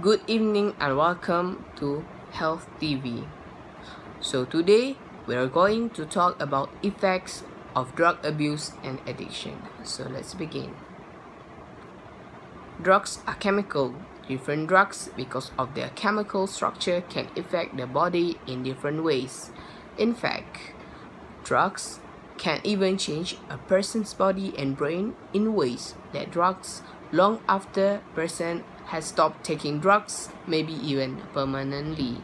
Good evening and welcome to Health TV. So today we are going to talk about effects of drug abuse and addiction. So let's begin. Drugs are chemical. Different drugs, because of their chemical structure, can affect the body in different ways. In fact, drugs can even change a person's body and brain in ways that drugs long after a person has stopped taking drugs, maybe even permanently.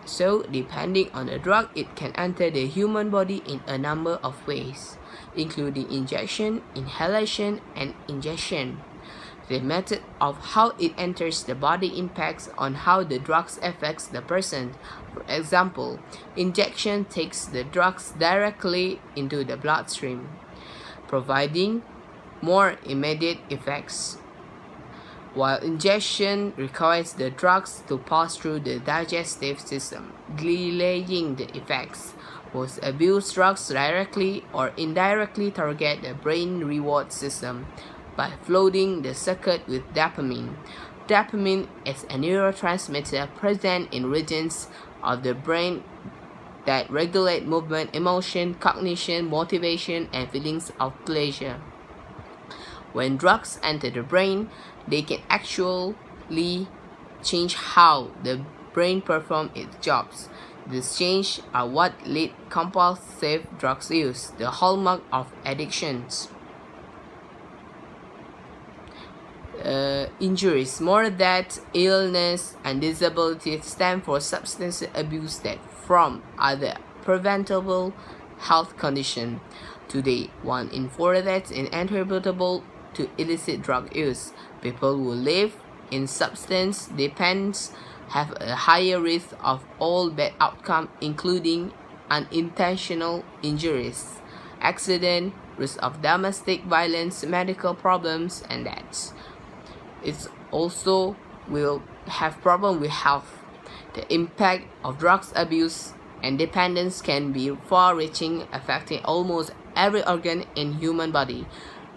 So, depending on the drug, it can enter the human body in a number of ways, including injection, inhalation, and ingestion. The method of how it enters the body impacts on how the drugs affects the person. For example, injection takes the drugs directly into the bloodstream, providing more immediate effects, while ingestion requires the drugs to pass through the digestive system, delaying the effects. Most abuse drugs directly or indirectly target the brain reward system by flooding the circuit with dopamine. Dopamine is a neurotransmitter present in regions of the brain that regulate movement, emotion, cognition, motivation, and feelings of pleasure. When drugs enter the brain, they can actually change how the brain performs its jobs. These changes are what lead compulsive drug use, the hallmark of addictions. Injuries, more death, illness, and disability stem from substance abuse that from other preventable health conditions. Today, 1 in 4 deaths is attributable to illicit drug use. People who live in substance dependence have a higher risk of all bad outcomes, including unintentional injuries, accident, risk of domestic violence, medical problems, and deaths. It also will have problems with health. The impact of drugs abuse and dependence can be far-reaching, affecting almost every organ in human body.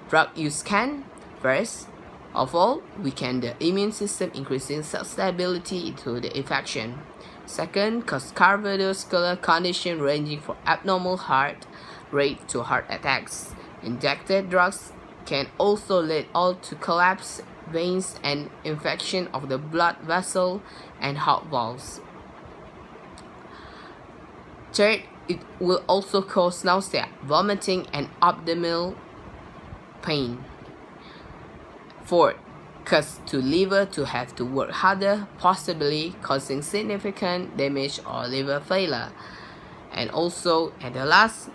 Drug use can, first of all, weaken the immune system, increasing susceptibility to the infection. Second, cause cardiovascular conditions ranging from abnormal heart rate to heart attacks. Injected drugs can also lead to collapse veins and infection of the blood vessel and heart valves. Third, it will also cause nausea, vomiting, and abdominal pain. Fourth, cause to liver to have to work harder, possibly causing significant damage or liver failure. And also, at the last,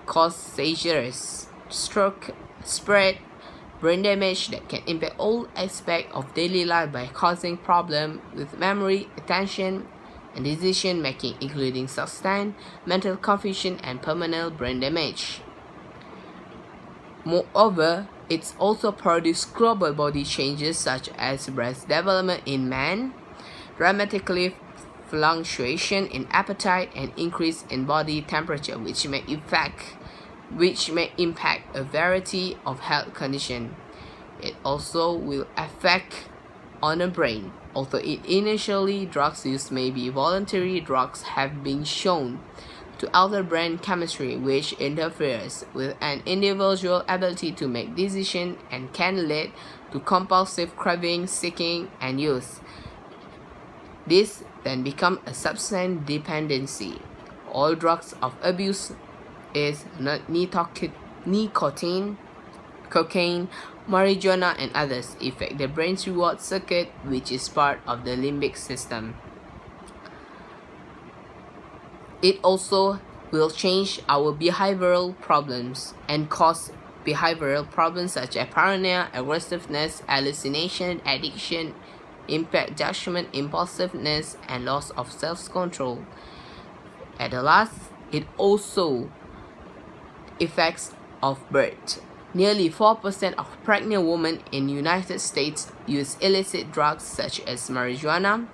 cause seizures, stroke, spread, brain damage that can impact all aspects of daily life by causing problems with memory, attention, and decision making, including sustained mental confusion and permanent brain damage. Moreover, it also produces global body changes such as breast development in men, dramatically fluctuation in appetite, and increase in body temperature, which may impact a variety of health conditions. It also will affect on the brain. Although initially drugs use may be voluntary, drugs have been shown to alter brain chemistry, which interferes with an individual's ability to make decisions and can lead to compulsive craving, seeking, and use. This then becomes a substance dependency. All drugs of abuse is nicotine, cocaine, marijuana, and others affect the brain's reward circuit, which is part of the limbic system. It also will change our behavioral problems and cause behavioral problems such as paranoia, aggressiveness, hallucination, addiction, impaired judgment, impulsiveness, and loss of self-control. At the last, it also effects of birth. Nearly 4% of pregnant women in the United States use illicit drugs such as marijuana,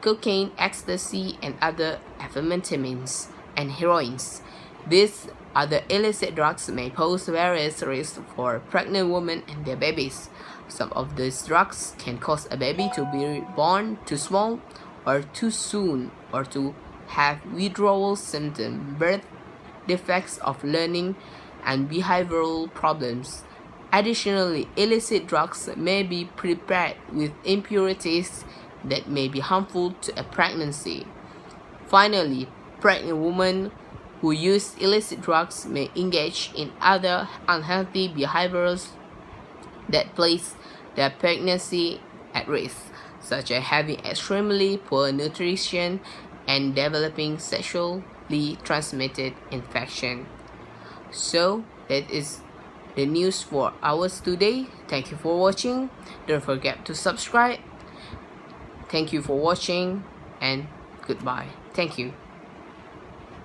cocaine, ecstasy, and other amphetamines, and heroines. This Other illicit drugs may pose various risks for pregnant women and their babies. Some of these drugs can cause a baby to be born too small or too soon, or to have withdrawal symptoms, birth defects of learning, and behavioral problems. Additionally, illicit drugs may be prepared with impurities that may be harmful to a pregnancy. Finally, pregnant women who use illicit drugs may engage in other unhealthy behaviors that place their pregnancy at risk, such as having extremely poor nutrition and developing sexually transmitted infection. So that is the news for ours today. Thank you for watching. Don't forget to subscribe. Thank you for watching and goodbye. Thank you.